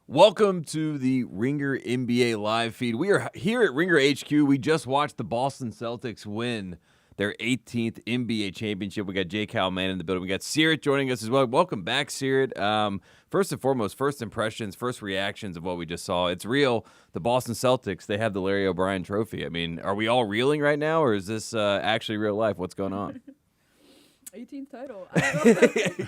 Welcome to the Ringer NBA live feed. We are here at Ringer HQ. We just watched the Boston Celtics win their 18th NBA championship. We got Mann in the building. We got Seerat joining us as well. Welcome back, Seerat. First and foremost, first impressions, first reactions of what we just saw. It's real. The Boston Celtics, they have the Larry O'Brien trophy. I mean, are we all reeling right now, or is this actually real life? What's going on? 18th title. I don't know.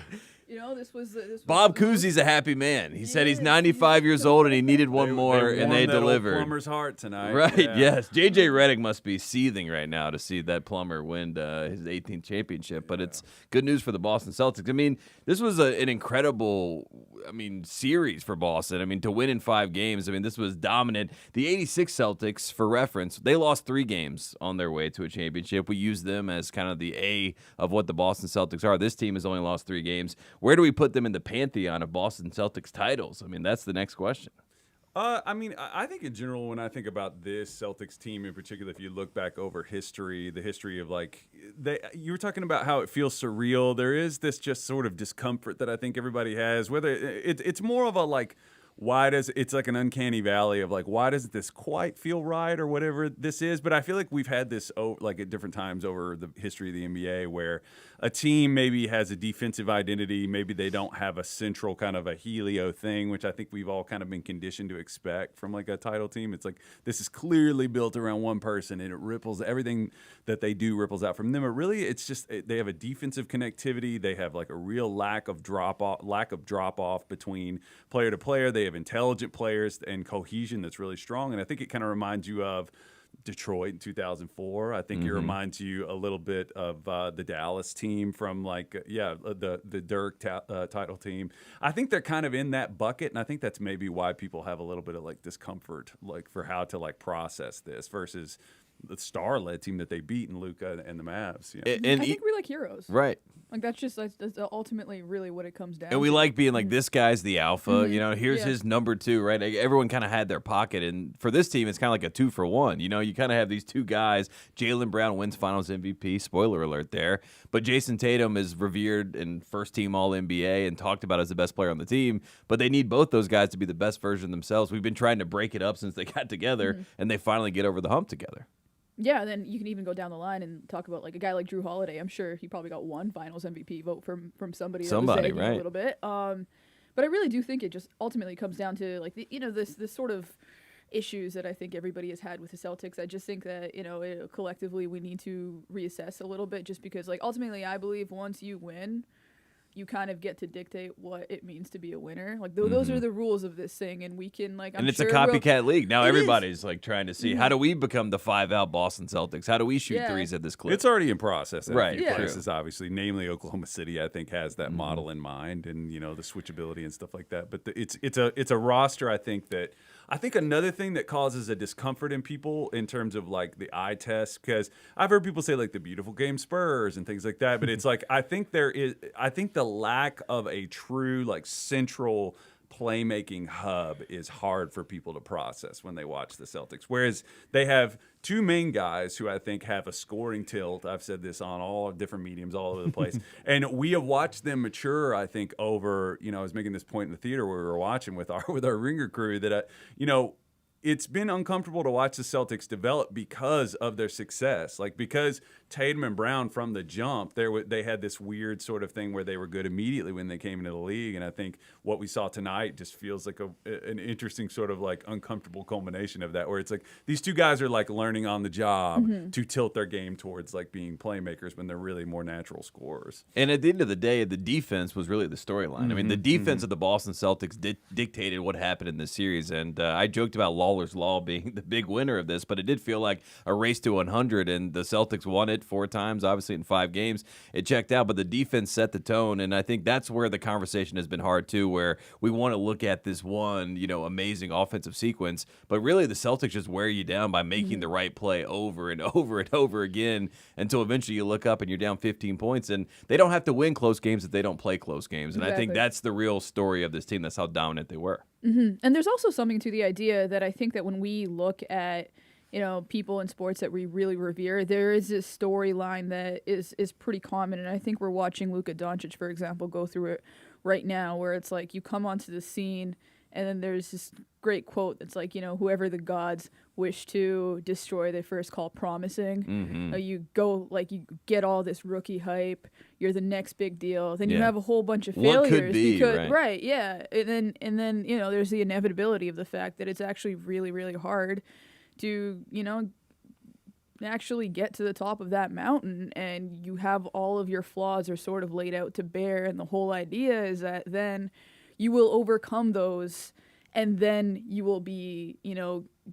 This was Bob Cousy's a happy man. He said he's 95 years old and he needed one more, and they delivered. Plumber's heart tonight. Right, yeah. yes. JJ Redick must be seething right now to see that Plumber win his 18th championship, but it's good news for the Boston Celtics. I mean, this was an incredible, series for Boston. To win in 5 games, this was dominant. The 86 Celtics, for reference, they lost 3 games on their way to a championship. We use them as kind of the A of what the Boston Celtics are. This team has only lost 3 games. Where do we put them in the pantheon of Boston Celtics titles? That's the next question. I think in general, when I think about this Celtics team in particular, if you look back over history, the history of you were talking about how it feels surreal. There is this just sort of discomfort that I think everybody has. Whether it's more of a it's like an uncanny valley of why doesn't this quite feel right or whatever this is. But I feel like we've had this at different times over the history of the NBA where a team maybe has a defensive identity, maybe they don't have a central kind of a helio thing, which I think we've all kind of been conditioned to expect from a title team. It's this is clearly built around one person and it ripples, everything that they do ripples out from them. But really it's just they have a defensive connectivity. They have a real lack of drop off between player to player. They have intelligent players and cohesion that's really strong. And I think it kind of reminds you of Detroit in 2004. I think it reminds you a little bit of the Dallas team from the Dirk title team. I think they're kind of in that bucket, and I think that's maybe why people have a little bit of discomfort for how to process this versus the star-led team that they beat in Luka and the Mavs. And I think we're like heroes. Right. That's ultimately really what it comes down to. And we like being this guy's the alpha. Here's his number 2, right? Everyone kind of had their pocket. And for this team, it's kind of like a 2-for-1. You kind of have these 2 guys. Jaylen Brown wins Finals MVP. Spoiler alert there. But Jason Tatum is revered and first-team All-NBA and talked about as the best player on the team. But they need both those guys to be the best version of themselves. We've been trying to break it up since they got together, and they finally get over the hump together. Yeah, and then you can even go down the line and talk about a guy like Drew Holiday. I'm sure he probably got one Finals MVP vote from somebody. Somebody, right? A little bit. But I really do think it just ultimately comes down to this sort of issues that I think everybody has had with the Celtics. I just think that collectively we need to reassess a little bit, just because ultimately I believe once you win, you kind of get to dictate what it means to be a winner. Those are the rules of this thing, and we can and it's a copycat league. Now everybody's trying to see how do we become the 5-out Boston Celtics? How do we shoot threes at this clip? It's already in process in a few Yeah. places, obviously. Namely, Oklahoma City, I think, has that model in mind, and the switchability and stuff like that. But it's a roster. I think another thing that causes a discomfort in people in terms of the eye test, because I've heard people say the beautiful game Spurs and things like that, but it's I think the lack of a true central playmaking hub is hard for people to process when they watch the Celtics. Whereas they have 2 main guys who I think have a scoring tilt. I've said this on all different mediums all over the place. And we have watched them mature, I think, over, I was making this point in the theater where we were watching with our Ringer crew that, it's been uncomfortable to watch the Celtics develop because of their success. Because Tatum and Brown from the jump, they had this weird sort of thing where they were good immediately when they came into the league. And I think what we saw tonight just feels like an interesting sort of uncomfortable culmination of that, where it's these 2 guys are learning on the job to tilt their game towards being playmakers when they're really more natural scorers. And at the end of the day, the defense was really the storyline. The defense of the Boston Celtics dictated what happened in this series. And I joked about Lawler's Law being the big winner of this, but it did feel like a race to 100, and the Celtics won it 4 times, obviously in 5 games. It checked out, but the defense set the tone, and I think that's where the conversation has been hard too, where we want to look at this one, amazing offensive sequence, but really the Celtics just wear you down by making the right play over and over and over again until eventually you look up and you're down 15 points, and they don't have to win close games if they don't play close games. And I think that's the real story of this team. That's how dominant they were. And there's also something to the idea that I think that when we look at people in sports that we really revere, there is this storyline that is pretty common. And I think we're watching Luka Doncic, for example, go through it right now, where it's you come onto the scene And then there's this great quote that's like, whoever the gods wish to destroy, they first call promising. Mm-hmm. You get all this rookie hype. You're the next big deal. Then you Yeah. have a whole bunch of What failures. could be, right? Yeah. And then there's the inevitability of the fact that it's actually really, really hard to, actually get to the top of that mountain, and you have all of your flaws are sort of laid out to bear. And the whole idea is that then you will overcome those, and then you will be,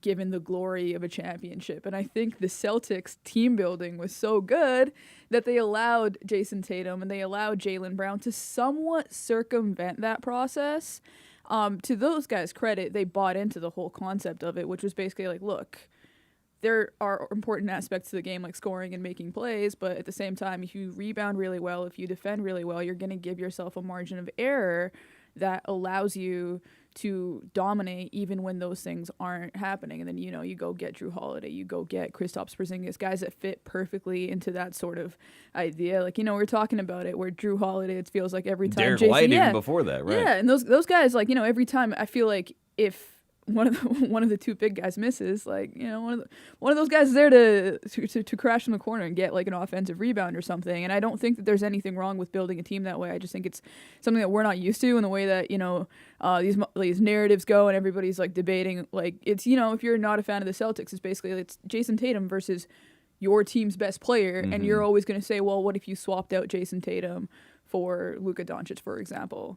given the glory of a championship. And I think the Celtics team building was so good that they allowed Jason Tatum and they allowed Jaylen Brown to somewhat circumvent that process. To those guys' credit, they bought into the whole concept of it, which was basically like, look, there are important aspects to the game like scoring and making plays, but at the same time, if you rebound really well, if you defend really well, you're going to give yourself a margin of error that allows you to dominate even when those things aren't happening. And then, you go get Drew Holiday, you go get Kristaps Porzingis, guys that fit perfectly into that sort of idea. Like, we're talking about it where Drew Holiday, it feels like every time Derek Jason, White even before that, right? Yeah, and those guys, like, every time I feel like if one of the two big guys misses, like, one of those guys is there to crash in the corner and get like an offensive rebound or something. And I don't think that there's anything wrong with building a team that way. I just think it's something that we're not used to in the way that these narratives go and everybody's like debating. Like, it's if you're not a fan of the Celtics, it's basically it's Jason Tatum versus your team's best player, and you're always going to say, well, what if you swapped out Jason Tatum for Luka Doncic, for example?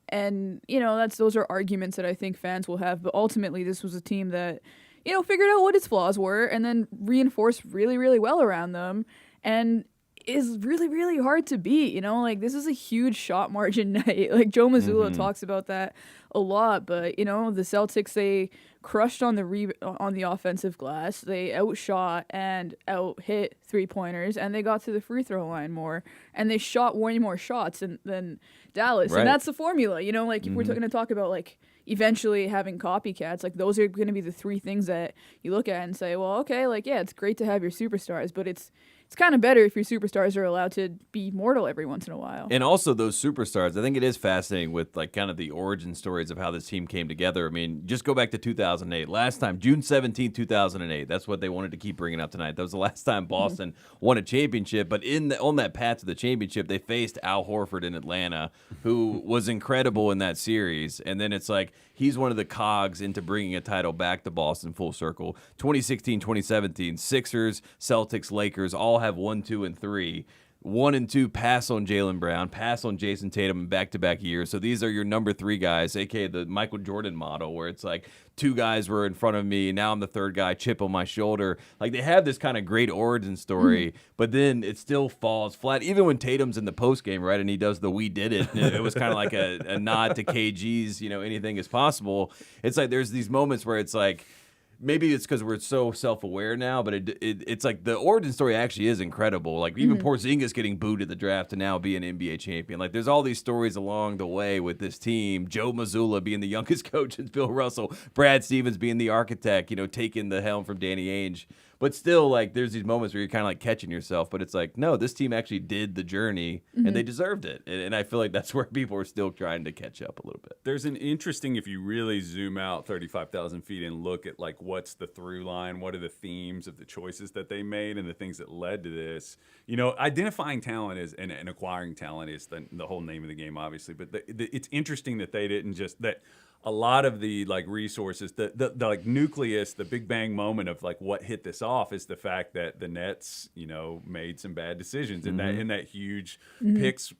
And, those are arguments that I think fans will have. But ultimately, this was a team that, figured out what its flaws were and then reinforced really, really well around them. And is really, really hard to beat. This is a huge shot margin night. Like, Joe Mazzulla talks about that a lot. But, the Celtics, they crushed on the offensive glass. They outshot and out-hit three-pointers, and they got to the free throw line more. And they shot way more shots than Dallas. Right. And that's the formula. If we're going to talk about, like, eventually having copycats, like, those are going to be the three things that you look at and say, well, okay, like, yeah, it's great to have your superstars, but it's kind of better if your superstars are allowed to be mortal every once in a while. And also those superstars, I think it is fascinating with like kind of the origin stories of how this team came together. I mean, just go back to 2008. Last time, June 17, 2008. That's what they wanted to keep bringing up tonight. That was the last time Boston won a championship. But on that path to the championship, they faced Al Horford in Atlanta, who was incredible in that series. And then it's like he's one of the cogs into bringing a title back to Boston full circle. 2016, 2017, Sixers, Celtics, Lakers all have 1, 2, and 3. 1 and 2 pass on Jaylen Brown, pass on Jason Tatum in back-to-back years. So these are your number 3 guys, a.k.a. the Michael Jordan model, where it's like 2 guys were in front of me, now I'm the 3rd guy, chip on my shoulder. Like, they have this kind of great origin story, but then it still falls flat. Even when Tatum's in the postgame, right, and he does the "we did it," it was kind of like a nod to KG's, anything is possible. It's like there's these moments where it's like, maybe it's because we're so self-aware now, but it's like the origin story actually is incredible. Like, even Porzingis getting booed at the draft to now be an NBA champion. Like, there's all these stories along the way with this team. Joe Mazzulla being the youngest coach since Bill Russell. Brad Stevens being the architect, taking the helm from Danny Ainge. But still, like, there's these moments where you're kind of like catching yourself. But it's like, no, this team actually did the journey, and they deserved it. And I feel like that's where people are still trying to catch up a little bit. There's an interesting, if you really zoom out 35,000 feet and look at, like, what's the through line, what are the themes of the choices that they made and the things that led to this. Identifying talent is and acquiring talent is the whole name of the game, obviously. But it's interesting that they didn't just – that – a lot of the like resources, the like nucleus, the big bang moment of like what hit this off is the fact that the Nets, made some bad decisions in that huge picks,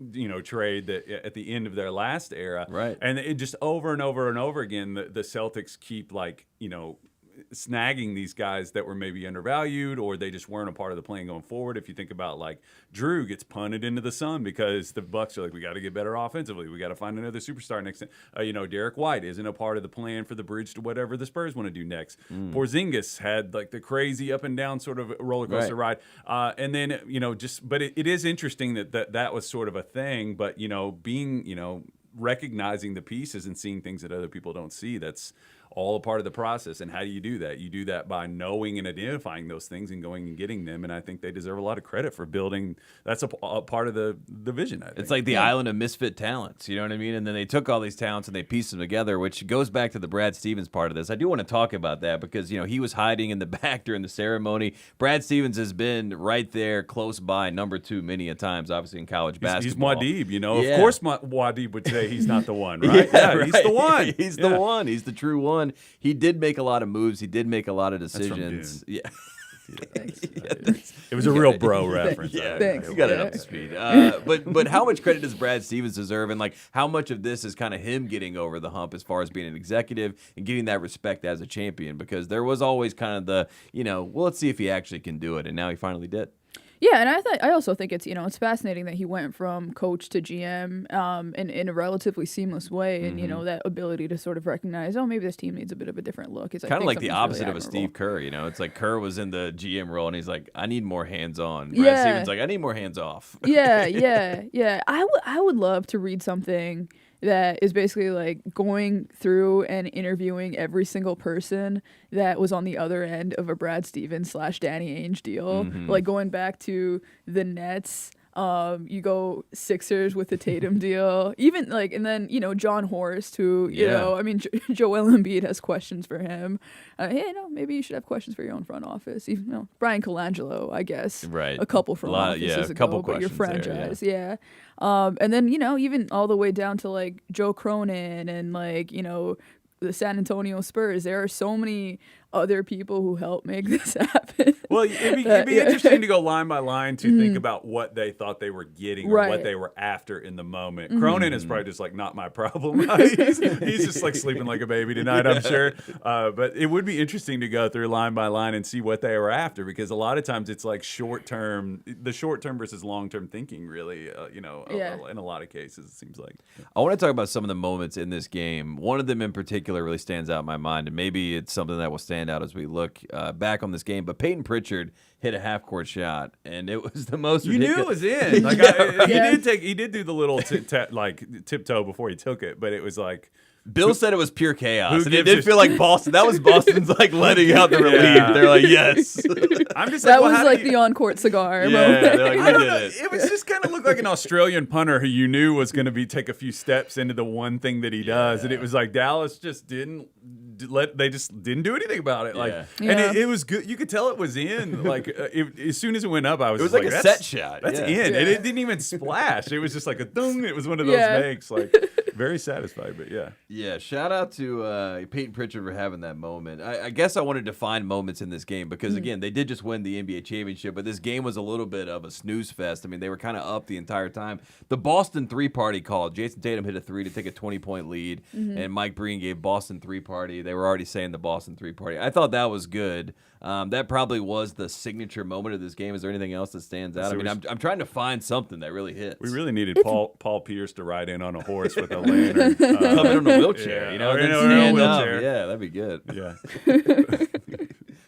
trade that at the end of their last era. Right. And it just over and over and over again, the Celtics keep like, snagging these guys that were maybe undervalued or they just weren't a part of the plan going forward. If you think about like Drew gets punted into the sun because the Bucks are like, we got to get better offensively. We got to find another superstar next time. Derek White isn't a part of the plan for the bridge to whatever the Spurs want to do next. Porzingis had like the crazy up and down sort of roller coaster ride. And then, but it is interesting that was sort of a thing, but, being, recognizing the pieces and seeing things that other people don't see, that's all a part of the process. And how do you do that? You do that by knowing and identifying those things and going and getting them. And I think they deserve a lot of credit for building. That's a part of the vision, I think. It's like the island of misfit talents, you know what I mean? And then they took all these talents and they pieced them together, which goes back to the Brad Stevens part of this. I do want to talk about that because, he was hiding in the back during the ceremony. Brad Stevens has been right there close by number 2 many a times, obviously in college basketball. He's Muad'Dib, Of course Muad'Dib would say he's not the one, right? Right. He's the one. He's the one. He's the true one. He did make a lot of moves. He did make a lot of decisions. Yeah. It was a real bro reference. Yeah, Thanks. you got it up to speed. But how much credit does Brad Stevens deserve, and how much of this is kind of him getting over the hump as far as being an executive and getting that respect as a champion? Because there was always kind of the, well, let's see if he actually can do it, and now he finally did. Yeah, and I also think it's it's fascinating that he went from coach to GM in a relatively seamless way, and that ability to sort of recognize, maybe this team needs a bit of a different look. It's kind of like the opposite really of a Steve Kerr. It's like Kerr was in the GM role, and he's like, I need more hands on. Yeah. Brad Stevens like, I need more hands off. Yeah. I would love to read something that is basically like going through and interviewing every single person that was on the other end of a Brad Stevens / Danny Ainge deal. Like going back to the Nets, you go Sixers with the Tatum deal, even and then, John Horst, who, Joel Embiid has questions for him. Hey, maybe you should have questions for your own front office. Even, Brian Colangelo, I guess. Right. A couple front offices ago, but your franchise. There, and then, even all the way down to Joe Cronin and the San Antonio Spurs. There are so many other people who helped make this happen. Well, it'd be interesting to go line by line to think about what they thought they were getting or what they were after in the moment. Cronin is probably just not my problem. He's just sleeping like a baby tonight, I'm sure. But it would be interesting to go through line by line and see what they were after, because a lot of times it's short term versus long term thinking, really. In a lot of cases, it seems like. I want to talk about some of the moments in this game. One of them in particular really stands out in my mind, and maybe it's something that will stand out as we look back on this game. But Peyton Pritchard hit a half-court shot, and it was the most ridiculous. You knew it was in. He did do the little tiptoe before he took it, but it was like. Bill said it was pure chaos, and it did feel like Boston. That was Boston's letting out the relief. Yeah. They're like, yes. I'm just that was the on-court cigar moment. They're like, we did it. It was just kind of looked like an Australian punter who you knew was going to take a few steps into the one thing that he does, and it was like Dallas just didn't do anything about it. And it was good. You could tell it was in. As soon as it went up, I was. It was like a set shot. That's in, and it didn't even splash. It was just like a dung. It was one of those makes. Very satisfied, but yeah. Yeah, shout out to Peyton Pritchard for having that moment. I guess I wanted to find moments in this game because, again, they did just win the NBA championship, but this game was a little bit of a snooze fest. I mean, they were kind of up the entire time. The Boston three-party call. Jason Tatum hit a three to take a 20-point lead, and Mike Breen gave Boston three-party. They were already saying the Boston three-party. I thought that was good. That probably was the signature moment of this game. Is there anything else that stands out? I mean, I'm trying to find something that really hits. We really needed Paul Pierce to ride in on a horse with a lantern. Come in on a wheelchair, in a wheelchair. Yeah, that'd be good. Yeah.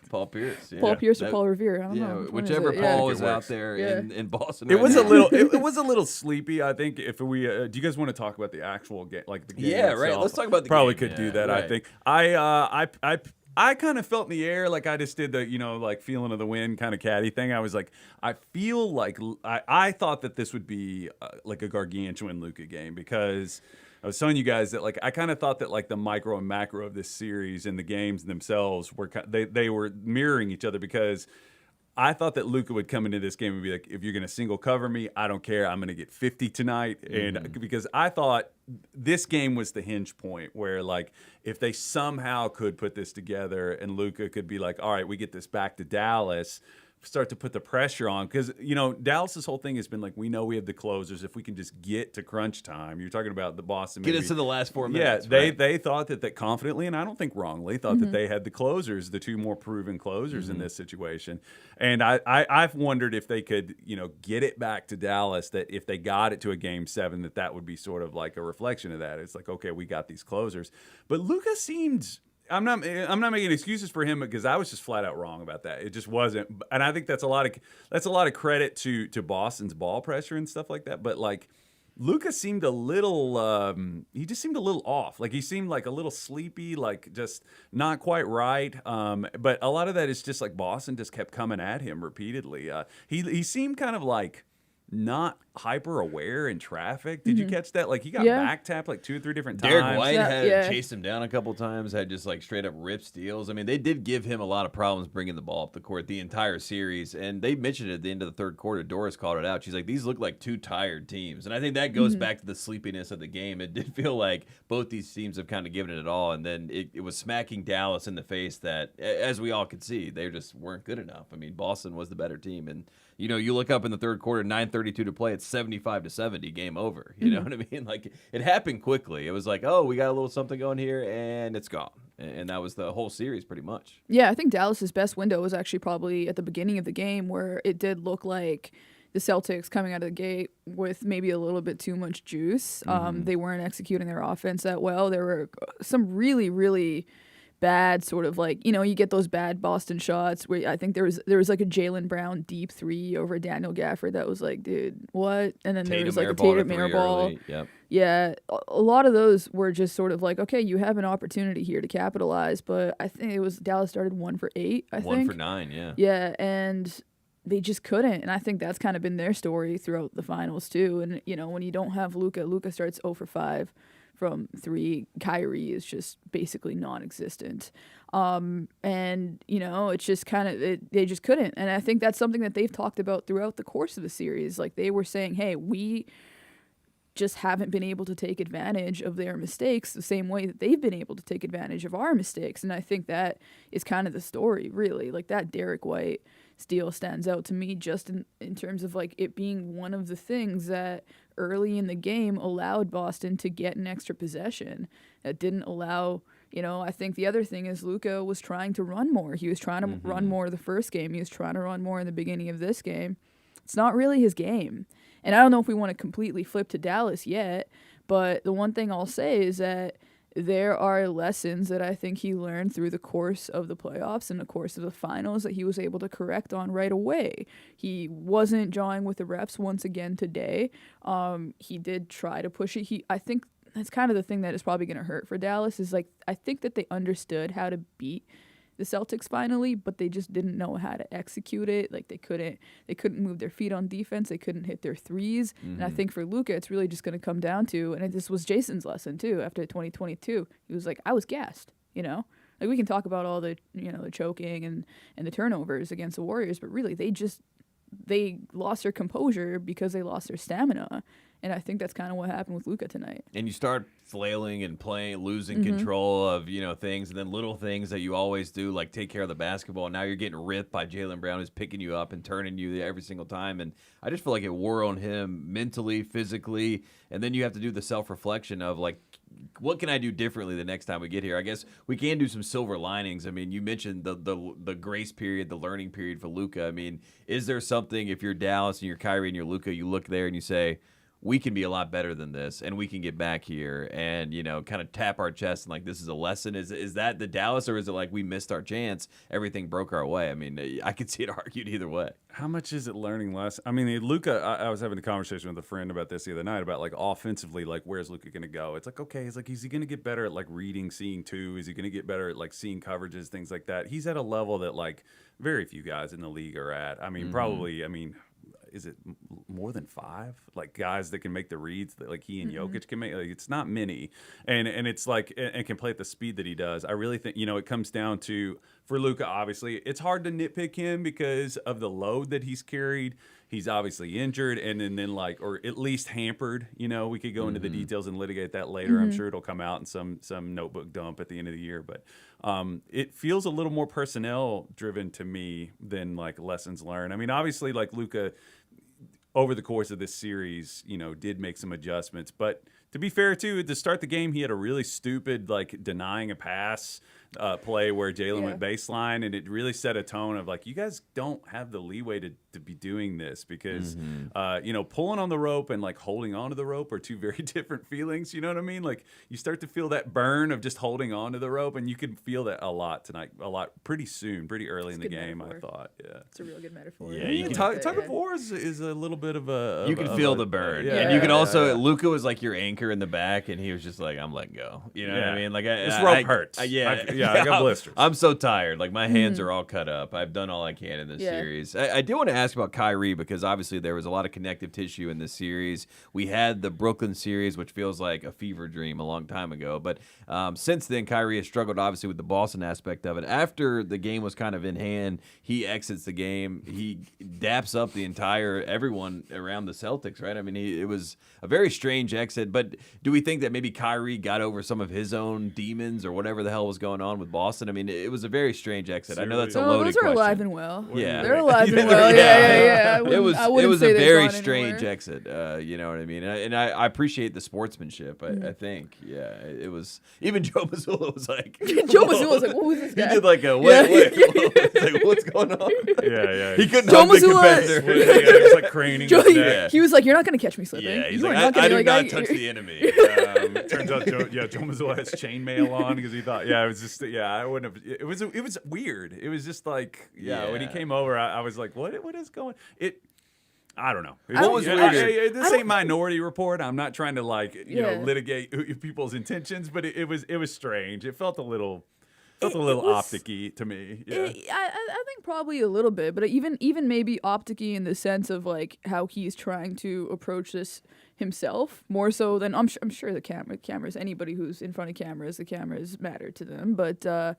Paul Pierce. Yeah. Paul Pierce or Paul Revere. I don't know. Whichever Paul is out there in Boston. It was a little. It was a little sleepy. I think if we do, you guys want to talk about the actual game, the game? Yeah, itself? right. Let's talk about the Probably game. could do that. Right. I think I kind of felt in the air, I just did the feeling of the wind kind of caddy thing. I was like, I feel like I thought that this would be a gargantuan Luka game, because I was telling you guys that I kind of thought that the micro and macro of this series and the games themselves were they were mirroring each other, because I thought that Luka would come into this game and be like, if you're going to single cover me, I don't care. I'm going to get 50 tonight. And because I thought this game was the hinge point where if they somehow could put this together and Luka could be like, all right, we get this back to Dallas, start to put the pressure on, because Dallas's whole thing has been we know we have the closers. If we can just get to crunch time, you're talking about the Boston. Get us to the last 4 minutes. Yeah, they thought that confidently, and I don't think wrongly, thought that they had the closers, the two more proven closers in this situation. And I've wondered if they could get it back to Dallas, that if they got it to a game 7, that would be sort of a reflection of that. It's okay, we got these closers, but Luka seemed. I'm not making excuses for him, because I was just flat out wrong about that. It just wasn't, and I think that's a lot of credit to Boston's ball pressure and stuff like that. But Luka seemed a little, he just seemed a little off. Like he seemed like a little sleepy, like just not quite right. But a lot of that is just like Boston just kept coming at him repeatedly. He seemed kind of like not hyper aware in traffic. Did you catch that? Like he got back tapped like 2 or 3 different times. Derek White had chased him down a couple times, had just like straight up rip steals. I mean, they did give him a lot of problems bringing the ball up the court the entire series. And they mentioned it at the end of the third quarter. Doris called it out. She's like, these look like 2 tired teams. And I think that goes back to the sleepiness of the game. It did feel like both these teams have kind of given it all. And then it was smacking Dallas in the face that, as we all could see, they just weren't good enough. I mean, Boston was the better team. And you know, you look up in the third quarter, 9:32 to play, it's 75-70, game over. You know what I mean? Like, it happened quickly. It was like, oh, we got a little something going here, and it's gone. And that was the whole series pretty much. Yeah, I think Dallas's best window was actually probably at the beginning of the game where it did look like the Celtics coming out of the gate with maybe a little bit too much juice. They weren't executing their offense that well. There were some really, really bad sort of like, you know, you get those bad Boston shots where I think there was like a Jaylen Brown deep 3 over Daniel Gafford that was like, dude, what? And then there was like a Tatum air ball. Yep. Yeah, a lot of those were just sort of like, okay, you have an opportunity here to capitalize, but I think it was Dallas started 1 for 8, I think. 1 for 9, yeah. Yeah, and they just couldn't, and I think that's kind of been their story throughout the finals too. And you know, when you don't have Luka starts 0 for 5 from 3. Kyrie is just basically non-existent. And, you know, it's just kind of, they just couldn't. And I think that's something that they've talked about throughout the course of the series. Like, they were saying, hey, we just haven't been able to take advantage of their mistakes the same way that they've been able to take advantage of our mistakes. And I think that is kind of the story, really. Like, that Derek White steal stands out to me just in terms of, like, it being one of the things that early in the game allowed Boston to get an extra possession. That didn't allow, you know, I think the other thing is Luka was trying to run more. He was trying to run more the first game. He was trying to run more in the beginning of this game. It's not really his game. And I don't know if we want to completely flip to Dallas yet, but the one thing I'll say is that there are lessons that I think he learned through the course of the playoffs and the course of the finals that he was able to correct on right away. He wasn't jawing with the refs once again today. He did try to push it. I think that's kind of the thing that is probably going to hurt for Dallas is, like, I think that they understood how to beat the Celtics finally, but they just didn't know how to execute it. Like, they couldn't move their feet on defense. They couldn't hit their threes. And I think for Luka, it's really just going to come down to, and this was Jason's lesson too after 2022. He was like, I was gassed, you know? Like, we can talk about all the, you know, the choking and the turnovers against the Warriors, but really they lost their composure because they lost their stamina. And I think that's kind of what happened with Luka tonight. And you start flailing and losing control of, you know, things, and then little things that you always do, like take care of the basketball. And now you're getting ripped by Jaylen Brown, who's picking you up and turning you every single time. And I just feel like it wore on him mentally, physically. And then you have to do the self-reflection of, like, what can I do differently the next time we get here? I guess we can do some silver linings. I mean, you mentioned the grace period, the learning period for Luka. I mean, is there something, if you're Dallas and you're Kyrie and you're Luka, you look there and you say, we can be a lot better than this, and we can get back here and, you know, kind of tap our chest and, like, this is a lesson? Is that the Dallas, or is it like we missed our chance, everything broke our way? I mean, I could see it argued either way. How much is it learning less? I mean, Luka, I was having a conversation with a friend about this the other night about, like, offensively, like, where's Luka going to go? It's like, okay, is he going to get better at, like, reading, seeing two? Is he going to get better at, like, seeing coverages, things like that? He's at a level that, like, very few guys in the league are at. I mean, probably, is it more than 5? Like, guys that can make the reads that, like, he and Jokic can make? Like, it's not many, and it's like, and can play at the speed that he does. I really think, you know, it comes down to, for Luka, obviously it's hard to nitpick him because of the load that he's carried. He's obviously injured, and then like, or at least hampered. You know, we could go into the details and litigate that later. I'm sure it'll come out in some notebook dump at the end of the year. But it feels a little more personnel driven to me than, like, lessons learned. I mean, obviously, like, Luka, over the course of this series, you know, did make some adjustments. But to be fair, too, to start the game, he had a really stupid, like, denying a pass play where Jaylen went baseline, and it really set a tone of like, you guys don't have the leeway to be doing this because pulling on the rope and like holding onto the rope are two very different feelings. You know what I mean? Like you start to feel that burn of just holding onto the rope, and you can feel that a lot tonight, pretty soon, pretty early in the game. Metaphor. I thought, it's a real good metaphor. Yeah, you can tug of war is a little bit of a. You can feel the burn, yeah, and you can also. Luka was like your anchor in the back, and he was just like, "I'm letting go." You know what I mean? Like, this rope hurts. I got blisters. I'm so tired. Like my hands are all cut up. I've done all I can in this series. I do want to ask about Kyrie because obviously there was a lot of connective tissue in this series. We had the Brooklyn series, which feels like a fever dream a long time ago, but since then Kyrie has struggled obviously with the Boston aspect of it. After the game was kind of in hand, he exits the game. He daps up everyone around the Celtics, right? I mean, it was a very strange exit, but do we think that maybe Kyrie got over some of his own demons or whatever the hell was going on with Boston? I mean, it was a very strange exit. I know that's a loaded those are question. alive and well. Yeah, they're alive and well. Yeah. It was say a they've very gone strange anywhere. exit. You know what I mean? And I appreciate the sportsmanship. I think, it was. Even Joe Mazzulla was like, Joe Mazzulla was like, what was this guy? He did like a wait, like, what's going on? Yeah. He couldn't Joe help the Mazzulla- competitor. He was like craning his neck. He was like, you're not going to catch me slipping. Yeah, he's You like, are not I gonna, do like, not touch the enemy. Turns out, Joe Mazzulla has chainmail on because he thought, it was just, I wouldn't have. It was weird. It was just like, when he came over, I was like, what is going? I don't know. What was weird? This ain't Minority Report. I'm not trying to litigate people's intentions, but it was strange. It felt a little optic-y to me. Yeah. I think probably a little bit, but even maybe optic-y in the sense of like how he's trying to approach this himself more so than I'm sure the cameras, anybody who's in front of cameras, the cameras matter to them. But I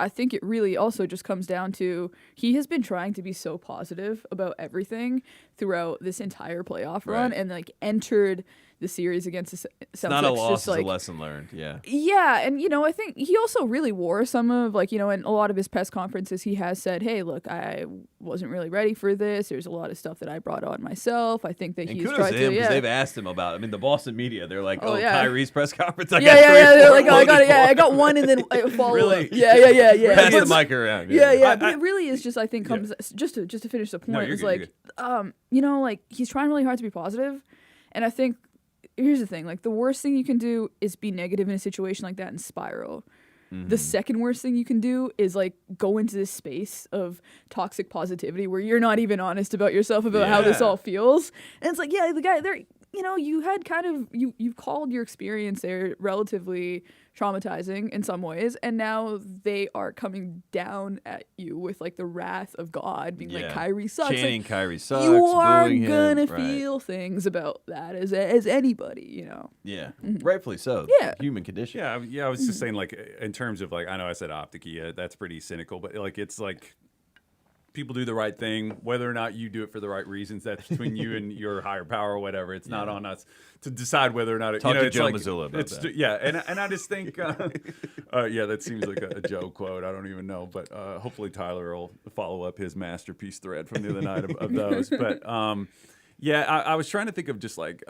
think it really also just comes down to he has been trying to be so positive about everything throughout this entire playoff run, and like entered the series against the Celtics. It's not a loss, just, like, it's a lesson learned. Yeah. Yeah, and I think he also really wore some of in a lot of his press conferences he has said, "Hey, look, I wasn't really ready for this. There's a lot of stuff that I brought on myself." I think that And he's kudos tried to him to. because they've asked him about. I mean, the Boston media, they're like, "Oh, yeah. Kyrie's press conference." I Yeah, got three, they're four like, I got loaded one and then a follow Really? up. Yeah. Pass the But- mic around. Yeah. But it really is just, I think, comes just to finish the point. No, you're It's good, like, like he's trying really hard to be positive, and I think here's the thing: like the worst thing you can do is be negative in a situation like that and spiral. The second worst thing you can do is like go into this space of toxic positivity where you're not even honest about yourself about how this all feels. And it's like, the guy there, you had kind of you called your experience there relatively traumatizing in some ways, and now they are coming down at you with like the wrath of God, being like, Kyrie sucks. Chanting Like, Kyrie sucks. you are booing him. gonna Right. feel things about that as anybody, Yeah, rightfully so. Yeah. Human condition. Yeah, I was just saying, like, in terms of, like, I know I said optic-y, that's pretty cynical, but, like, it's like people do the right thing, whether or not you do it for the right reasons, that's between you and your higher power or whatever. It's not on us to decide whether or not it, Talk to it's Joe like, Mazzulla about that. Yeah, and I just think, that seems like a Joe quote. I don't even know, but hopefully Tyler will follow up his masterpiece thread from the other night of those. But I was trying to think of just like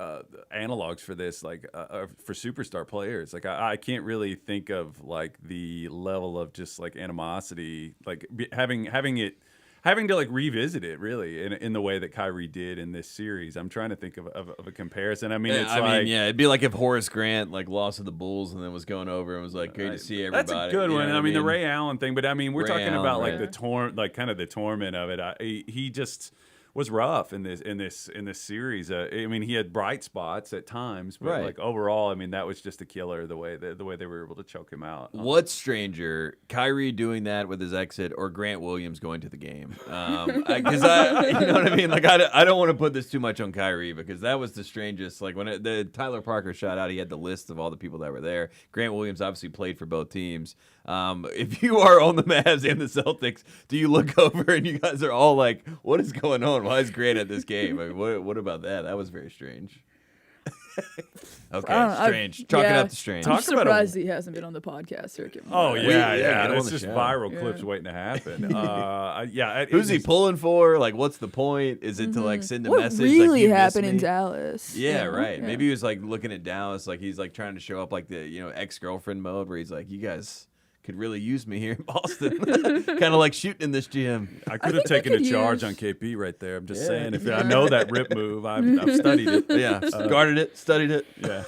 analogs for this, like for superstar players. Like I can't really think of like the level of just like animosity, like having to like revisit it really in the way that Kyrie did in this series. I'm trying to think of a comparison. I mean, it'd be like if Horace Grant like lost to the Bulls and then was going over and was like, great to see everybody. That's a good one. I mean, the Ray Allen thing, but I mean, we're Ray talking Allen, about right. like kind of the torment of it. He just was rough in this series. I mean, he had bright spots at times, but Right. like overall, I mean, that was just a killer the way they were able to choke him out. What's stranger, Kyrie doing that with his exit or Grant Williams going to the game? Because you know what I mean? Like, I don't want to put this too much on Kyrie because that was the strangest. Like, when the Tyler Parker shot out, he had the list of all the people that were there. Grant Williams obviously played for both teams. If you are on the Mavs and the Celtics, do you look over and you guys are all like, what is going on? Why is Grant at this game? I mean, what about that? That was very strange. Okay, strange. Chalk it up to strange. I'm Talk about surprised he hasn't been on the podcast circuit. Oh more. yeah, get him on It's the just show. viral Yeah. clips waiting to happen. Who's he pulling for? Like, what's the point? Is it to like send a What message? really like, you miss happened in me? Dallas? Yeah, right. Yeah. Maybe he was like looking at Dallas, like he's like trying to show up like the ex-girlfriend mode where he's like, you guys could really use me here in Boston. Kind of like shooting in this gym. I could have taken a charge on KP right there. I'm just saying. If I know that rip move, I've studied it. Yeah, guarded it, studied it. Yeah.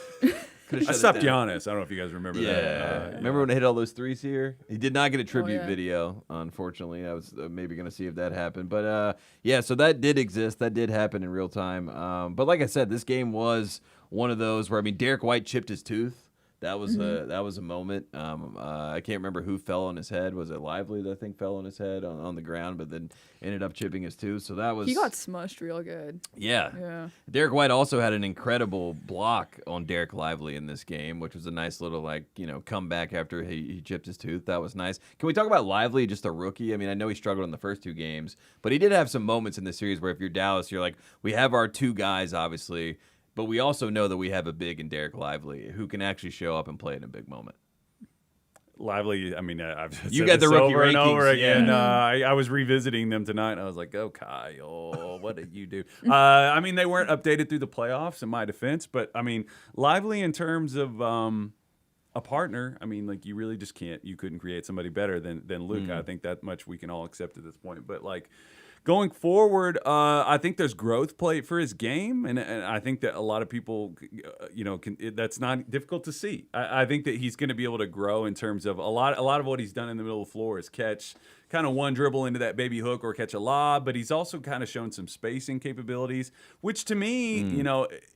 I stopped Giannis. I don't know if you guys remember that. Remember when I hit all those threes here? He did not get a tribute video, unfortunately. I was maybe going to see if that happened. But, so that did exist. That did happen in real time. But like I said, this game was one of those where, I mean, Derek White chipped his tooth. That was a moment. I can't remember who fell on his head. Was it Lively that I think fell on his head on the ground, but then ended up chipping his tooth? So that was he got smushed real good. Yeah. Derek White also had an incredible block on Derek Lively in this game, which was a nice little comeback after he chipped his tooth. That was nice. Can we talk about Lively, just a rookie? I mean, I know he struggled in the first 2 games, but he did have some moments in the series where if you're Dallas, you're like, we have our 2 guys, obviously. But we also know that we have a big in Derek Lively who can actually show up and play in a big moment. Lively, I mean, I've said you got the rookie over rankings, and over again. Yeah. I was revisiting them tonight, and I was like, "Oh, Kyle, what did you do?" I mean, they weren't updated through the playoffs, in my defense, but I mean, Lively in terms of a partner, I mean, like you really just can't. You couldn't create somebody better than Luka. I think that much we can all accept at this point. But like. Going forward, I think there's growth plate for his game, and I think that a lot of people, that's not difficult to see. I think that he's going to be able to grow in terms of a lot of what he's done in the middle of the floor is catch kind of one dribble into that baby hook or catch a lob, but he's also kind of shown some spacing capabilities, which to me,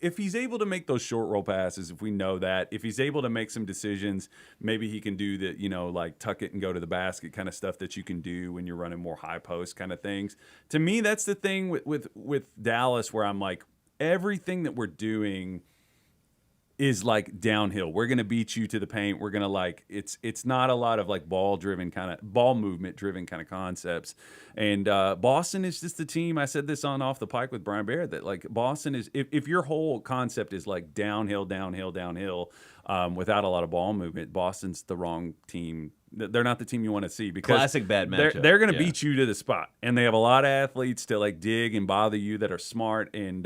if he's able to make those short roll passes, if we know that, if he's able to make some decisions, maybe he can do the, like tuck it and go to the basket kind of stuff that you can do when you're running more high post kind of things. To me, that's the thing with Dallas where I'm like, everything that we're doing is like downhill. We're going to beat you to the paint. We're going to it's not a lot of like ball movement driven kind of concepts. And Boston is just the team. I said this on Off the Pike with Brian Barrett that like Boston is, if your whole concept is like downhill, without a lot of ball movement, Boston's the wrong team. They're not the team you want to see because classic bad matchup. They're going to beat you to the spot, and they have a lot of athletes to like dig and bother you that are smart. And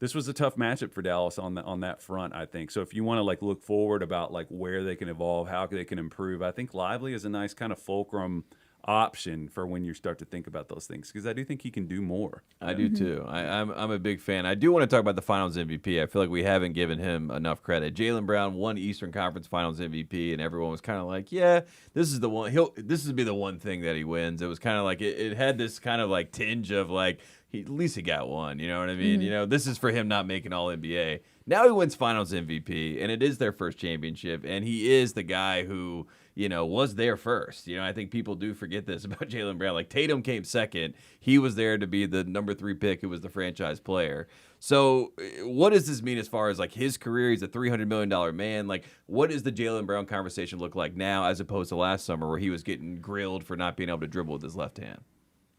this was a tough matchup for Dallas on that front, I think. So if you want to like look forward about like where they can evolve, how they can improve, I think Lively is a nice kind of fulcrum option for when you start to think about those things, because I do think he can do more. I do too. I'm a big fan. I do want to talk about the Finals MVP. I feel like we haven't given him enough credit. Jaylen Brown won Eastern Conference Finals MVP, and everyone was kind of like, "Yeah, this is the one. This would be the one thing that he wins." It was kind of like it had this kind of like tinge of like at least he got one. You know what I mean? This is for him not making All NBA. Now he wins Finals MVP, and it is their first championship, and he is the guy who, was there first. I think people do forget this about Jaylen Brown. Like, Tatum came second. He was there to be the number 3 pick who was the franchise player. So what does this mean as far as, like, his career? He's a $300 million man. Like, what does the Jaylen Brown conversation look like now as opposed to last summer where he was getting grilled for not being able to dribble with his left hand?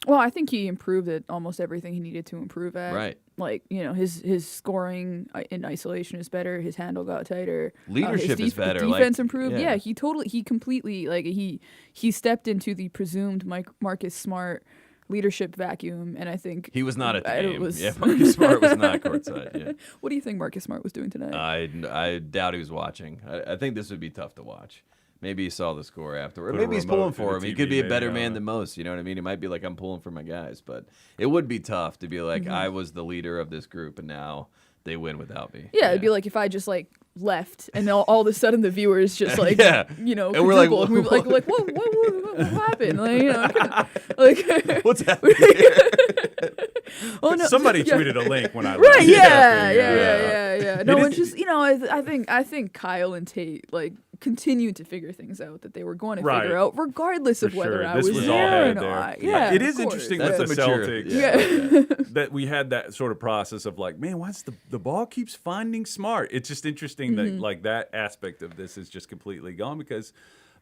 Well, I think he improved at almost everything he needed to improve at. Right. Like, his scoring in isolation is better. His handle got tighter. Leadership is better. Defense improved. Yeah, he completely, like, he stepped into the presumed Marcus Smart leadership vacuum, and I think he was not at the game. Marcus Smart was not courtside. Yeah. What do you think Marcus Smart was doing tonight? I doubt he was watching. I think this would be tough to watch. Maybe he saw the score afterward. Maybe he's pulling for him. He could be a better man than most. You know what I mean? It might be like, I'm pulling for my guys. But it would be tough to be like, I was the leader of this group, and now they win without me. Yeah, it'd be like if I just like left, and all of a sudden the viewers just like, and we're like, what happened? Like, what's happening? Oh no! Somebody tweeted a link when I right. left. Yeah. No, it's just I think Kyle and Tate like continued to figure things out that they were going to figure out, regardless of whether I was there or not. Yeah, it is interesting with the Celtics that we had that sort of process of like, man, why's the ball keeps finding Smart? It's just interesting that like that aspect of this is just completely gone because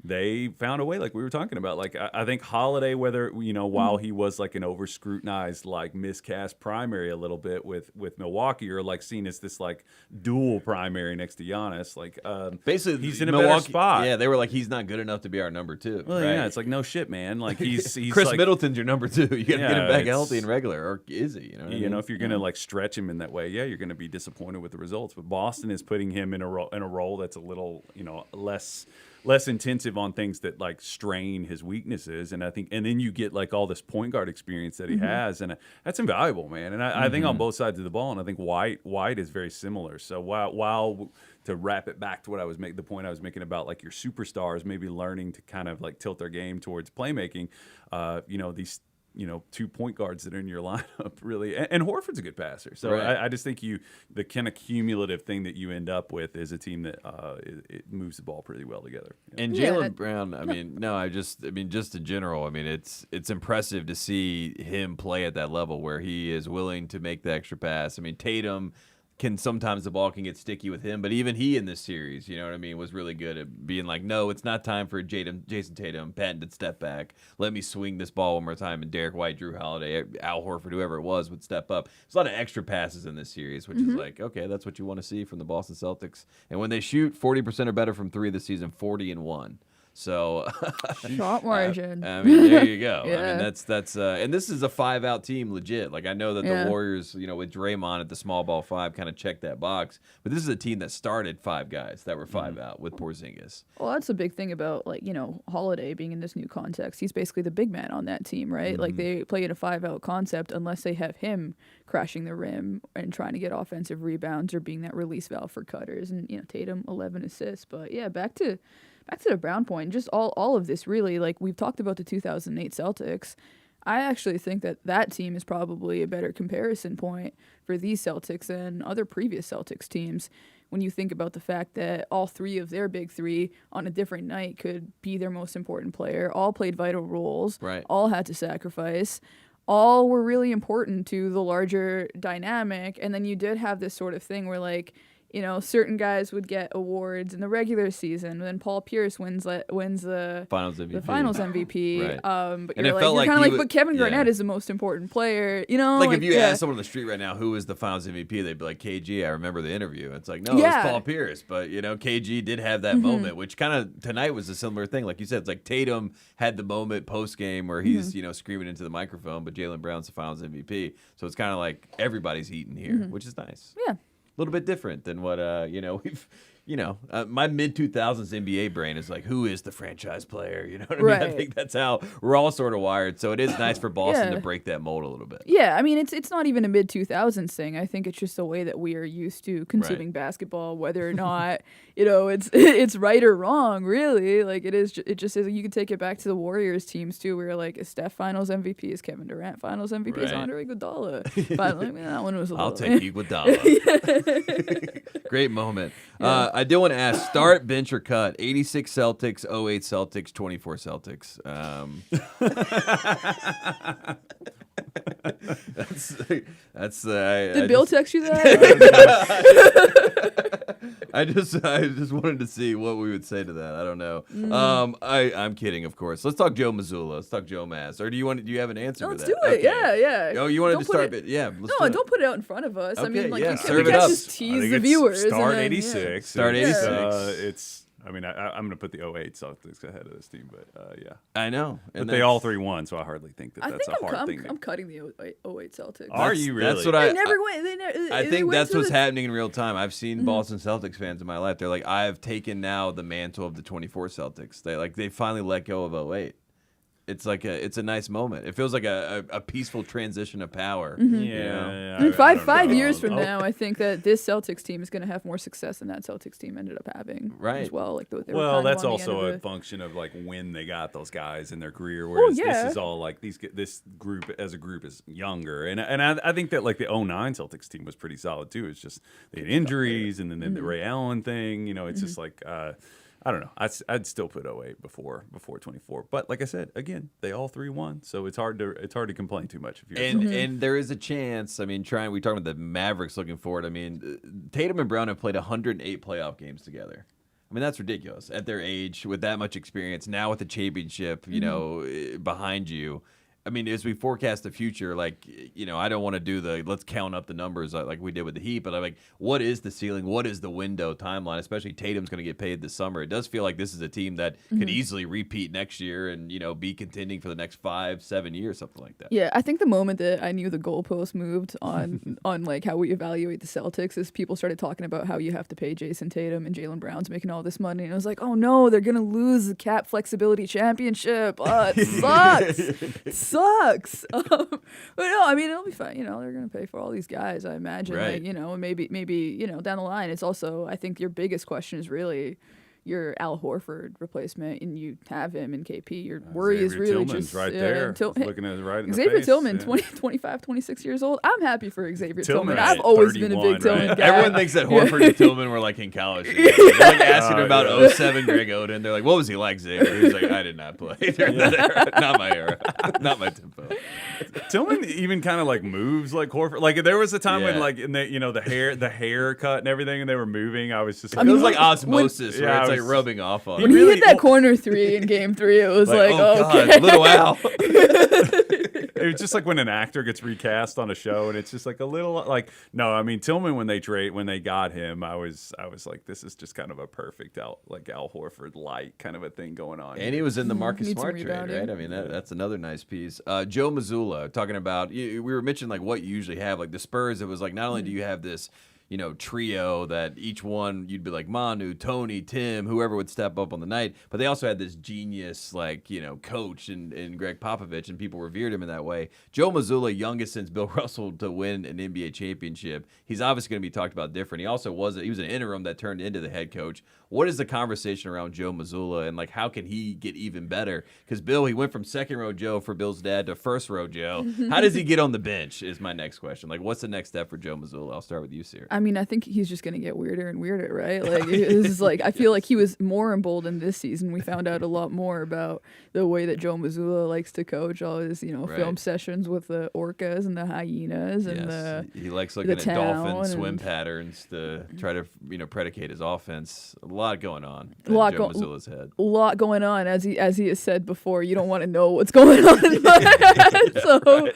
they found a way, like we were talking about. Like I think Holiday, whether while he was like an over scrutinized, like miscast primary a little bit with Milwaukee, or like seen as this like dual primary next to Giannis, like basically he's in Milwaukee, a better spot. Yeah, they were like, he's not good enough to be our number 2. Well, right? yeah, it's like no shit, man. Like he's Chris like, Middleton's your number 2. You got to get him back healthy and regular, or is he? If you're gonna like stretch him in that way, you're gonna be disappointed with the results. But Boston is putting him in a role that's a little less less intensive on things that like strain his weaknesses. And I think, and then you get like all this point guard experience that he has, and that's invaluable, man. And I think on both sides of the ball, and I think White is very similar. So while to wrap it back to what I was making, the point I was making about like your superstars maybe learning to kind of like tilt their game towards playmaking, these 2 point guards that are in your lineup really, and Horford's a good passer. So right. I just think the kind of cumulative thing that you end up with is a team that it moves the ball pretty well together. And Jaylen Brown, just in general, it's impressive to see him play at that level where he is willing to make the extra pass. Tatum sometimes the ball can get sticky with him, but even he in this series, was really good at being like, no, it's not time for Jason Tatum, patented step back. Let me swing this ball one more time. And Derek White, Drew Holiday, Al Horford, whoever it was, would step up. There's a lot of extra passes in this series, which is like, okay, that's what you want to see from the Boston Celtics. And when they shoot 40% or better from three this season, 40-1. So shot margin. There you go. Yeah. That's and this is a 5-out team, legit. Like I know that the Warriors, with Draymond at the small ball 5, kind of checked that box. But this is a team that started 5 guys that were 5 out with Porzingis. Well, that's a big thing about Holiday being in this new context. He's basically the big man on that team, right? Like they play in a 5-out concept unless they have him crashing the rim and trying to get offensive rebounds or being that release valve for cutters. And Tatum 11 assists. But yeah, back to the Brown point, just all of this really, like we've talked about the 2008 Celtics. I actually think that team is probably a better comparison point for these Celtics than other previous Celtics teams when you think about the fact that all 3 of their big 3 on a different night could be their most important player, all played vital roles, right. All had to sacrifice, all were really important to the larger dynamic, and then you did have this sort of thing where certain guys would get awards in the regular season. Then Paul Pierce wins the Finals MVP. The Finals MVP. Right. But and you're but Kevin Garnett is the most important player. If you ask someone on the street right now who is the Finals MVP, they'd be like KG. I remember the interview. It's like no, it's Paul Pierce. But KG did have that moment, which kind of tonight was a similar thing. Like you said, it's like Tatum had the moment post game where he's screaming into the microphone, but Jaylen Brown's the Finals MVP. So it's kind of like everybody's eating here, which is nice. Yeah. A little bit different than what we've my mid 2000s NBA brain is like, who is the franchise player? You know what I mean? Right. I think that's how we're all sort of wired. So it is nice for Boston to break that mold a little bit. Yeah, it's not even a mid 2000s thing. I think it's just the way that we are used to consuming basketball, whether or not it's right or wrong. Really, like it is. It just is. You could take it back to the Warriors teams too, where like is Steph Finals MVP, is Kevin Durant Finals MVP, is Andre Iguodala. That one was a little. I'll take Iguodala. Great moment. Yeah. I did want to ask, start, bench, or cut. 86 Celtics, 08 Celtics, 24 Celtics. Did Bill text you that? I just wanted to see what we would say to that. I don't know. I'm kidding, of course. Let's talk Joe Mazzulla. Let's talk Joe Mass. Or do you do you have an answer for that? Let's do it. Okay. Yeah. Oh, you wanted to start it? Yeah. Don't put it out in front of us. Okay, we serve can't it up. just tease the viewers. Start 86. Start 86. I'm going to put the 08 Celtics ahead of this team, but yeah. I know. But they all 3 won, so I hardly think that's a hard thing. I'm cutting the 08 Celtics. Are you really? That's what they never win. I think that's what's happening in real time. I've seen Boston Celtics fans in my life. They're like, I have taken now the mantle of the 24 Celtics. They finally let go of 08. It's like it's a nice moment. It feels like a peaceful transition of power. Yeah. Five years from now, I think that this Celtics team is going to have more success than that Celtics team ended up having. Right. As well. That's also a function of like when they got those guys in their career. Whereas this is all like this group as a group is younger, and I think that like the 09 Celtics team was pretty solid too. It's just they had injuries, and then the Ray Allen thing. It's just like. I don't know. I'd still put 08 before 24. But like I said, again, they all 3 won, so it's hard to complain too much. If you're and there is a chance. We talking about the Mavericks looking forward. Tatum and Brown have played 108 playoff games together. That's ridiculous at their age with that much experience. Now with the championship, behind you. I mean, as we forecast the future, like, I don't want to do let's count up the numbers like we did with the Heat, but I'm like, what is the ceiling? What is the window timeline? Especially Tatum's going to get paid this summer. It does feel like this is a team that could easily repeat next year and, be contending for the next 5-7 years, something like that. Yeah, I think the moment that I knew the goalpost moved on like how we evaluate the Celtics is people started talking about how you have to pay Jason Tatum and Jaylen Brown's making all this money. And I was like, oh no, they're going to lose the cap flexibility championship. It sucks. But no, I mean, it'll be fine. They're going to pay for all these guys, I imagine. Right. Like, maybe, down the line, it's also, I think your biggest question is really your Al Horford replacement, and you have him in KP. Your worry is really Tillman's just right there. Looking at it right in the Xavier face. Tillman, 25, 26 years old. I'm happy for Xavier Tillman. Tillman's I've always 31, been a big Tillman right? guy. Everyone thinks that Horford and Tillman were like in college. They're like asking about 07 Greg Oden. They're like, what was he like, Xavier? He's like, I did not play during that era. Not my era. Not my tempo. Tillman even kind of like moves like Horford. Like there was a time when Yeah. like in the haircut and everything, and they were moving. I was just It was like osmosis, Yeah, where it's I like was- rubbing off on When it. he really- hit that corner 3 in Game 3, it was like, oh okay. God, little Al. It was just like when an actor gets recast on a show, and it's just like a little like no. I mean Tillman when they got him, I was like, this is just kind of a perfect Al Horford light kind of a thing going on. And he was in the Marcus Needs some Smart trade, rebounding. right? I mean, that's another nice piece. Joe Mazzulla, talking about, we were mentioning like what you usually have. Like the Spurs, it was like not only do you have this, trio that each one you'd be like Manu, Tony, Tim, whoever would step up on the night, but they also had this genius like coach in Greg Popovich, and people revered him in that way. Joe Mazzulla, youngest since Bill Russell to win an NBA championship. He's obviously going to be talked about different. He also was an interim that turned into the head coach. What is the conversation around Joe Mazzulla, and like how can he get even better? Because Bill, he went from second row Joe for Bill's dad to first row Joe. How does he get on the bench? Is my next question. Like, what's the next step for Joe Mazzulla? I'll start with you, Seerat. I mean, I think he's just going to get weirder and weirder, right? Like, it's like, I feel like he was more emboldened this season. We found out a lot more about the way that Joe Mazzulla likes to coach all his, film sessions with the orcas and the hyenas and He likes looking at dolphin town swim and- patterns to try to, predicate his offense. A lot going on A lot in Joe go- Mazzulla's head. a lot going on. As he has said before, you don't want to know what's going on in my head. So,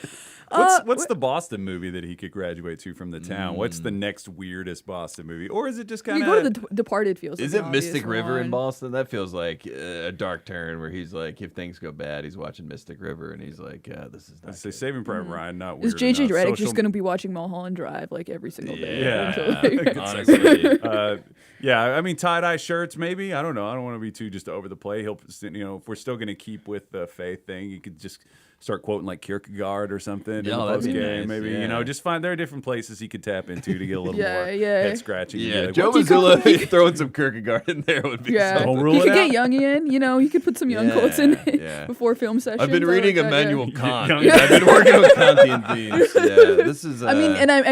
What's the Boston movie that he could graduate to from the town? What's the next weirdest Boston movie? Or is it just kind you of go to the Departed feels Is like it an Mystic obvious River in one. Boston? That feels like a dark turn where he's like, if things go bad, he's watching Mystic River and he's like, this is not Say good. Saving Private Ryan, not weird. Is JJ enough. Redick Social- just going to be watching Mulholland Drive like every single day? Yeah, Like, honestly. Yeah, I mean tie-dye shirts, maybe. I don't know. I don't want to be too just over the play. He'll, if we're still going to keep with the faith thing, you could just start quoting like Kierkegaard or something in the that'd be post game. nice, Maybe yeah. just find there are different places he could tap into to get a little Yeah, more yeah. head scratching. Yeah, Like, Joe what's- Mazzulla throwing some Kierkegaard in there would be Yeah, Don't something. rule he it could out. get Jungian. He could put some Young quotes in it yeah. before film sessions. I've been I like reading that, yeah. Immanuel Kant. Yeah. I've been working on Kantian themes. Yeah, this is. I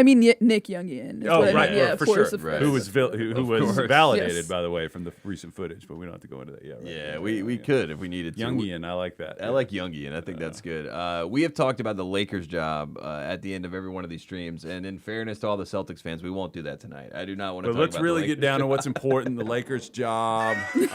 mean Nick Jungian. is Oh, what I right, mean. Yeah, for of course, sure. of Right. course. Who Of was course. validated, Yes. by the way, from the recent footage, but we don't have to go into that yet. Right? Yeah, we could if we needed to. Jungian, I like that. I like Jungian. I think that's good. We have talked about the Lakers job at the end of every one of these streams, and in fairness to all the Celtics fans, we won't do that tonight. I do not want to. But talk let's about really the get Lakers down to job. what's important. The Lakers' job. We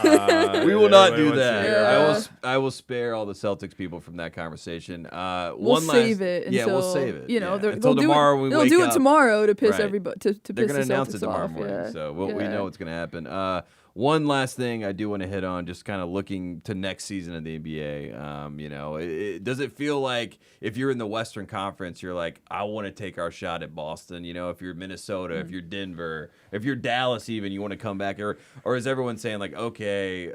will not do Everybody wants to that. hear Yeah. I will spare all the Celtics people from that conversation. We'll One save last, it. Yeah, Until, we'll save it. You know, yeah. they'll Until do tomorrow it, we they'll wake do up. it tomorrow to piss Right. everybody to They're piss going to the announce Celtics it tomorrow off. morning, Yeah. so we know what's going to happen. One last thing I do want to hit on, just kind of looking to next season of the NBA. Does it feel like if you're in the Western Conference, you're like, I want to take our shot at Boston? If you're Minnesota, if you're Denver, if you're Dallas, even you want to come back, or is everyone saying like, okay,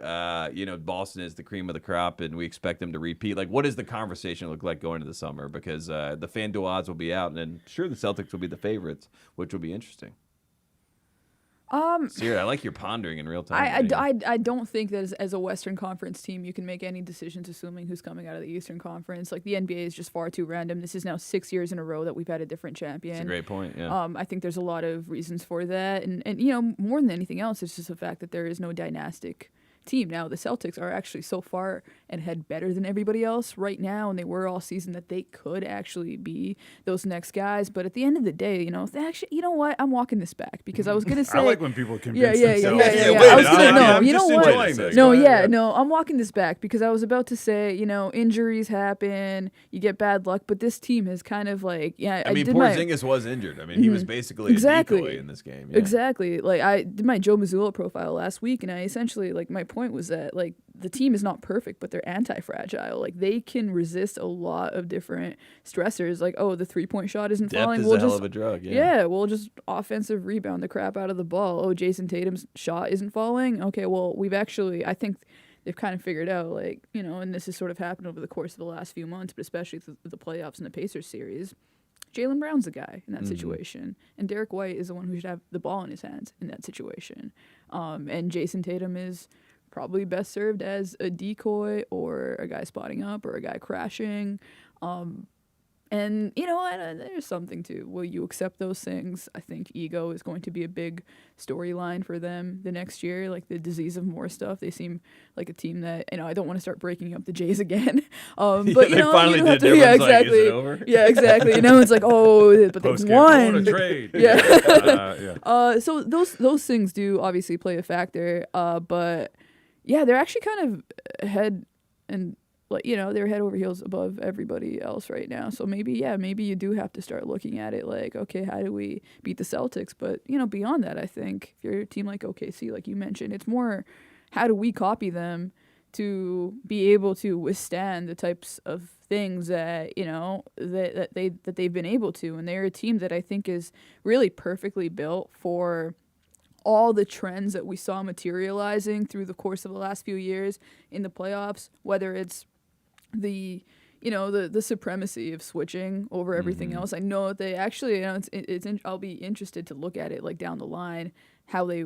Boston is the cream of the crop and we expect them to repeat? Like, what does the conversation look like going into the summer? Because the FanDuel odds will be out, and then sure the Celtics will be the favorites, which will be interesting. Seerat, I like your pondering in real time. I don't think that as a Western Conference team you can make any decisions assuming who's coming out of the Eastern Conference. Like the NBA is just far too random. This is now 6 years in a row that we've had a different champion. That's a great point. Yeah. I think there's a lot of reasons for that, and more than anything else, it's just the fact that there is no dynastic team. Now, the Celtics are actually so far ahead better than everybody else right now, and they were all season, that they could actually be those next guys. But at the end of the day, you know, if they actually, you know what, I'm walking this back because I was going to say. I like when people convince themselves. I was gonna, no, you know what? No, yeah, no, I'm walking this back because I was about to say, you know, injuries happen, you get bad luck, but this team is kind of like, I mean, Porzingis was injured. I mean, he was basically a decoy in this game. Yeah. Exactly. Like, I did my Joe Mazzulla profile last week, and I essentially, like, my point was that, like, the team is not perfect, but they're anti-fragile. Like, they can resist a lot of different stressors. Like, oh, the three-point shot isn't Depth falling. is a hell of a drug. Yeah, we'll just offensive rebound the crap out of the ball. Oh, Jason Tatum's shot isn't falling. Okay, well, I think they've kind of figured out, like, you know, and this has sort of happened over the course of the last few months, but especially the playoffs and the Pacers series. Jaylen Brown's the guy in that situation, and Derek White is the one who should have the ball in his hands in that situation. And Jason Tatum is probably best served as a decoy or a guy spotting up or a guy crashing. And, you know, there's something to, will you accept those things? I think ego is going to be a big storyline for them the next year, like the disease of more stuff. They seem like a team that, you know, I don't want to start breaking up the Jays again. But, you know, finally did. Yeah, exactly. Like, is it over? Yeah, exactly. You know, it's like, oh, but they've won. I trade. Yeah. So those things do obviously play a factor. But, yeah, they're actually kind of ahead and, like, you know, they're head over heels above everybody else right now. So maybe you do have to start looking at it like, okay, how do we beat the Celtics? But, you know, beyond that, I think if you're a team like OKC, like you mentioned, it's more how do we copy them to be able to withstand the types of things that, you know, that they've been able to. And they're a team that I think is really perfectly built for all the trends that we saw materializing through the course of the last few years in the playoffs, whether it's the supremacy of switching over everything else. I know they actually, you know, I'll be interested to look at it like down the line, how they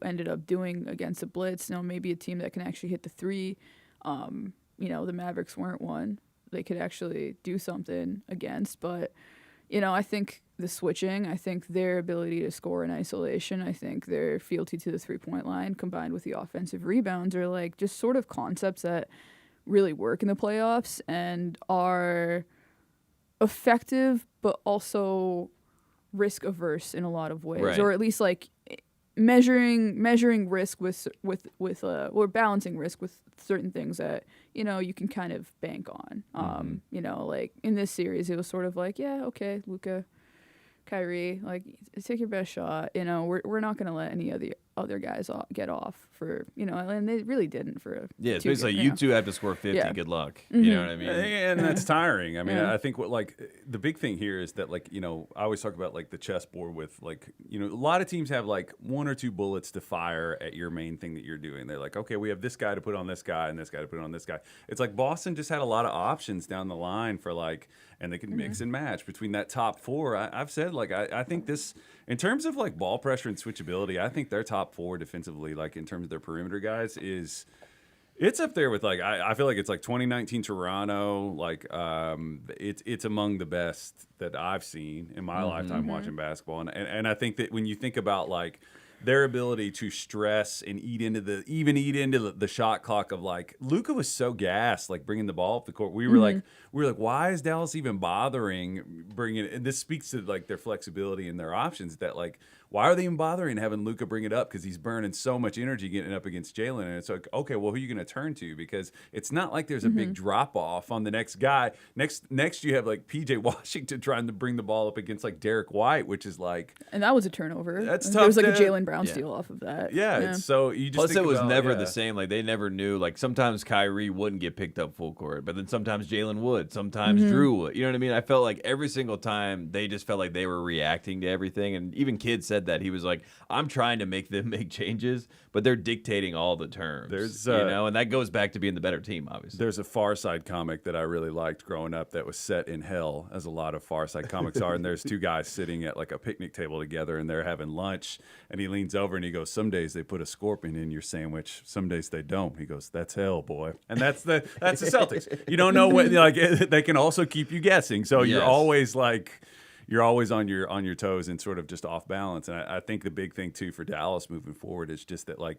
ended up doing against the blitz. You know, maybe a team that can actually hit the three. You know, the Mavericks weren't one they could actually do something against, but, you know, I think the switching, I think their ability to score in isolation, I think their fealty to the 3-point line combined with the offensive rebounds are like just sort of concepts that really work in the playoffs and are effective but also risk averse in a lot of ways, right. Or at least like measuring risk with or balancing risk with certain things that, you know, you can kind of bank on. You know, like in this series it was sort of like, yeah, okay, Luka, Kyrie, like take your best shot. You know, we're not going to let any of the other guys get off for, you know, and they really didn't for it's basically you two have to score 50. Yeah. Good luck. You know what I mean? And that's tiring. I mean, I think what like the big thing here is that, like, you know, I always talk about like the chessboard with, like, you know, a lot of teams have like one or two bullets to fire at your main thing that you're doing. They're like, okay, we have this guy to put on this guy and this guy to put on this guy. It's like Boston just had a lot of options down the line for like, and they can mix and match between that top four. I've said, like, I think this, in terms of like ball pressure and switchability, I think their top four defensively, like in terms of their perimeter guys, it's up there with like, I feel like it's like 2019 Toronto. Like, it's among the best that I've seen in my lifetime watching basketball. And I think that when you think about like their ability to stress and eat into the shot clock of, like, Luka was so gassed, like bringing the ball up the court. We were like, why is Dallas even bothering bringing it? And this speaks to like their flexibility and their options. That like, why are they even bothering having Luka bring it up? Because he's burning so much energy getting up against Jaylen. And it's like, okay, well, who are you going to turn to? Because it's not like there's a big drop off on the next guy. Next, you have like PJ Washington trying to bring the ball up against like Derek White, which is like, and that was a turnover. That's tough. There was like a Jaylen Brown steal off of that. Yeah. So you just plus think it was about, never the same. Like they never knew. Like sometimes Kyrie wouldn't get picked up full court, but then sometimes Jaylen would. Sometimes Drew would. You know what I mean? I felt like every single time they just felt like they were reacting to everything. And even Kidd said that. He was like, I'm trying to make them make changes, but they're dictating all the terms. There's, you know, and that goes back to being the better team, obviously. There's a Far Side comic that I really liked growing up that was set in hell, as a lot of Far Side comics are. And there's two guys sitting at like a picnic table together, and they're having lunch. And he leans over and he goes, "Some days they put a scorpion in your sandwich. Some days they don't." He goes, "That's hell, boy." And that's the Celtics. You don't know what, like, they can also keep you guessing. So you're always like, you're always on your toes and sort of just off balance. And I think the big thing too for Dallas moving forward is just that, like,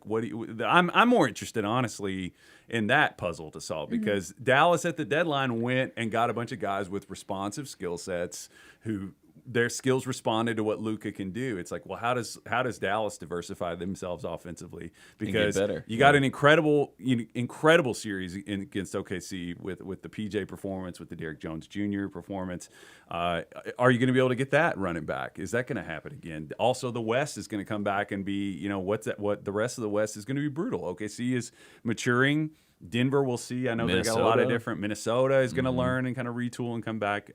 I'm more interested honestly in that puzzle to solve, because Dallas at the deadline went and got a bunch of guys with responsive skill sets who their skills responded to what Luka can do. It's like, well, how does Dallas diversify themselves offensively? Because you got an incredible series against OKC with the PJ performance, with the Derrick Jones Jr. performance. Are you going to be able to get that running back? Is that going to happen again? Also, the West is going to come back and be, what the rest of the West is going to be brutal. OKC is maturing. Denver, we'll see. I know they got a lot of different. Minnesota is going to learn and kind of retool and come back.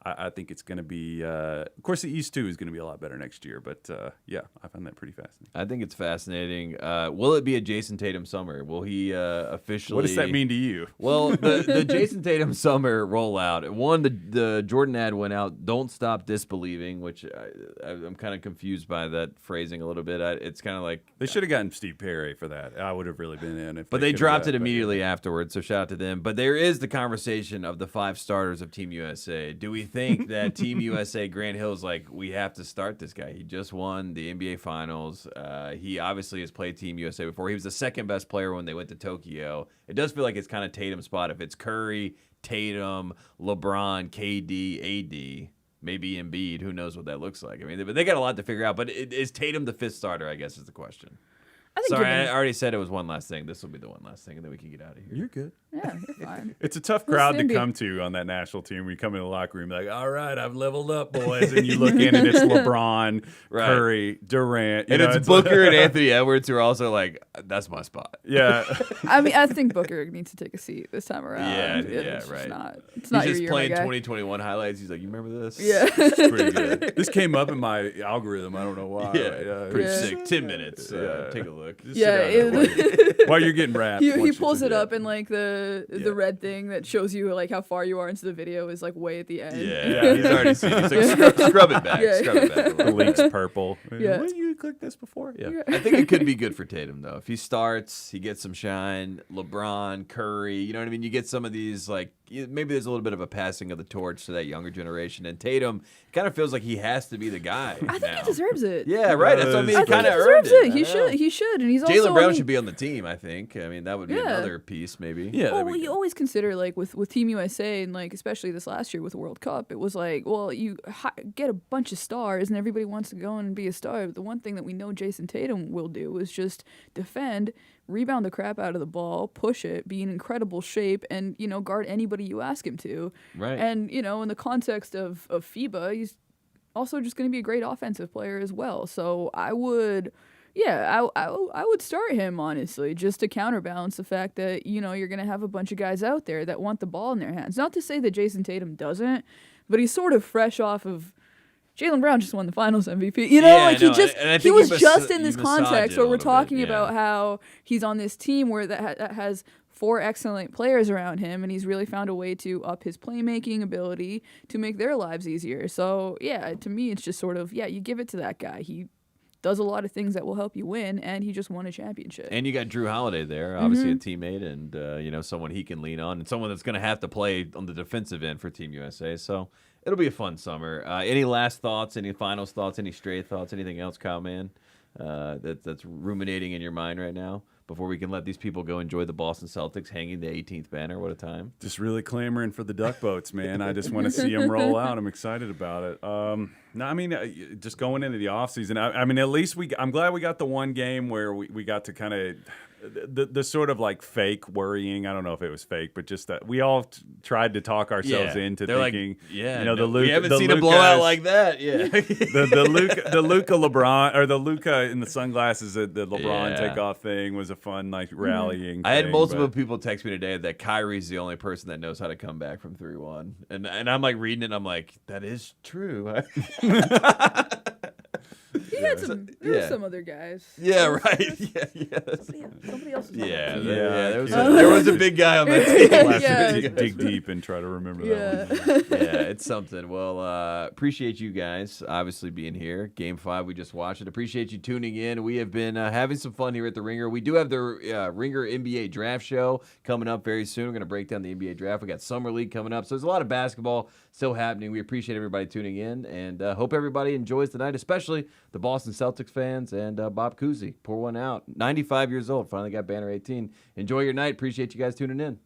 I think it's going to be, of course, the East too is going to be a lot better next year. But yeah, I find that pretty fascinating. I think it's fascinating. Will it be a Jason Tatum summer? Will he officially? What does that mean to you? Well, the Jason Tatum summer rollout. One, the Jordan ad went out. Don't stop disbelieving, which I'm kind of confused by that phrasing a little bit. It's kind of like they should have gotten Steve Perry for that. I would have really been in. But they dropped it immediately afterwards. So shout out to them. But there is the conversation of the 5 starters of Team USA. Do we think that Team USA Grant Hill's like, we have to start this guy? He just won the NBA Finals. He obviously has played Team USA before. He was the second best player when they went to Tokyo. It does feel like it's kind of Tatum's spot. If it's Curry, Tatum, LeBron, KD, AD, maybe Embiid, who knows what that looks like. I mean, but they got a lot to figure out. But is Tatum the 5th starter, I guess, is the question. Sorry, I already said it was one last thing. This will be the one last thing, and then we can get out of here. You're good. Yeah, you're fine. It's a tough crowd to come to on that national team. When you come in the locker room, like, all right, I've leveled up, boys. And you look in, and it's LeBron, Curry, Durant. And it's Booker and Anthony Edwards who are also like, that's my spot. Yeah. I mean, I think Booker needs to take a seat this time around. Yeah, right. It's not He's your just year, playing my guy. 2021 highlights. He's like, you remember this? Yeah. It's pretty good. This came up in my algorithm. I don't know why. Yeah, pretty sick. 10 minutes. Take a look. While you're getting wrapped. He pulls it up, and like the red thing that shows you like how far you are into the video is like way at the end. Yeah, he's already seen it. He's like, scrub it back. Yeah. Scrub it back. The link's purple. Yeah. What, you clicked this before? Yeah. I think it could be good for Tatum, though. If he starts, he gets some shine. LeBron, Curry, you know what I mean? You get some of these, like, maybe there's a little bit of a passing of the torch to that younger generation. And Tatum kind of feels like he has to be the guy. I think he deserves it. Yeah, right. That's what I mean. I kind of think he deserves earned it. He should. And he's Jaylen also Brown should be on the team, I think. I mean, that would be Yeah. another piece, maybe. Yeah. Well, you always consider, like, with Team USA, and, like, especially this last year with the World Cup, it was like, well, you get a bunch of stars, and everybody wants to go and be a star. But the one thing that we know Jason Tatum will do is just defend, rebound the crap out of the ball, push it, be in incredible shape, and, guard anybody you ask him to. Right. And, in the context of FIBA, he's also just going to be a great offensive player as well. So I would... Yeah, I would start him, honestly, just to counterbalance the fact that, you're going to have a bunch of guys out there that want the ball in their hands. Not to say that Jason Tatum doesn't, but he's sort of fresh off of Jaylen Brown just won the Finals MVP. He was just in this context where we're talking about how he's on this team where that has 4 excellent players around him, and he's really found a way to up his playmaking ability to make their lives easier. So, yeah, to me, it's just sort of, you give it to that guy. He does a lot of things that will help you win, and he just won a championship. And you got Drew Holiday there, obviously a teammate, and someone he can lean on, and someone that's going to have to play on the defensive end for Team USA. So it'll be a fun summer. Any last thoughts? Any finals thoughts? Any stray thoughts? Anything else, Kyle Mann, that's ruminating in your mind right now? Before we can let these people go enjoy the Boston Celtics hanging the 18th banner. What a time. Just really clamoring for the duck boats, man. I just want to see them roll out. I'm excited about it. No, I mean, just going into the offseason, I mean, at least I'm glad we got the one game where we got to kind of the sort of like fake worrying. I don't know if it was fake, but just that we all tried to talk ourselves into thinking, we haven't seen a blowout like that. Yeah, the Luka LeBron or the Luka in the sunglasses, the LeBron takeoff thing was a fun like rallying. I had multiple people text me today that Kyrie's the only person that knows how to come back from 3-1, and I'm like reading it, and I'm like, that is true. You had some. There were yeah. some other guys. Yeah, right. Yeah. Somebody else was. Yeah, Yeah, there was a big guy on that team. We'll have Yeah. to dig deep and try to remember that one. Yeah. Yeah, it's something. Well, appreciate you guys obviously being here. Game 5, we just watched it. Appreciate you tuning in. We have been having some fun here at the Ringer. We do have the Ringer NBA Draft Show coming up very soon. We're going to break down the NBA Draft. We got Summer League coming up. So there's a lot of basketball still happening. We appreciate everybody tuning in and hope everybody enjoys the night, especially the Boston Celtics fans and Bob Cousy. Pour one out. 95 years old. Finally got banner 18. Enjoy your night. Appreciate you guys tuning in.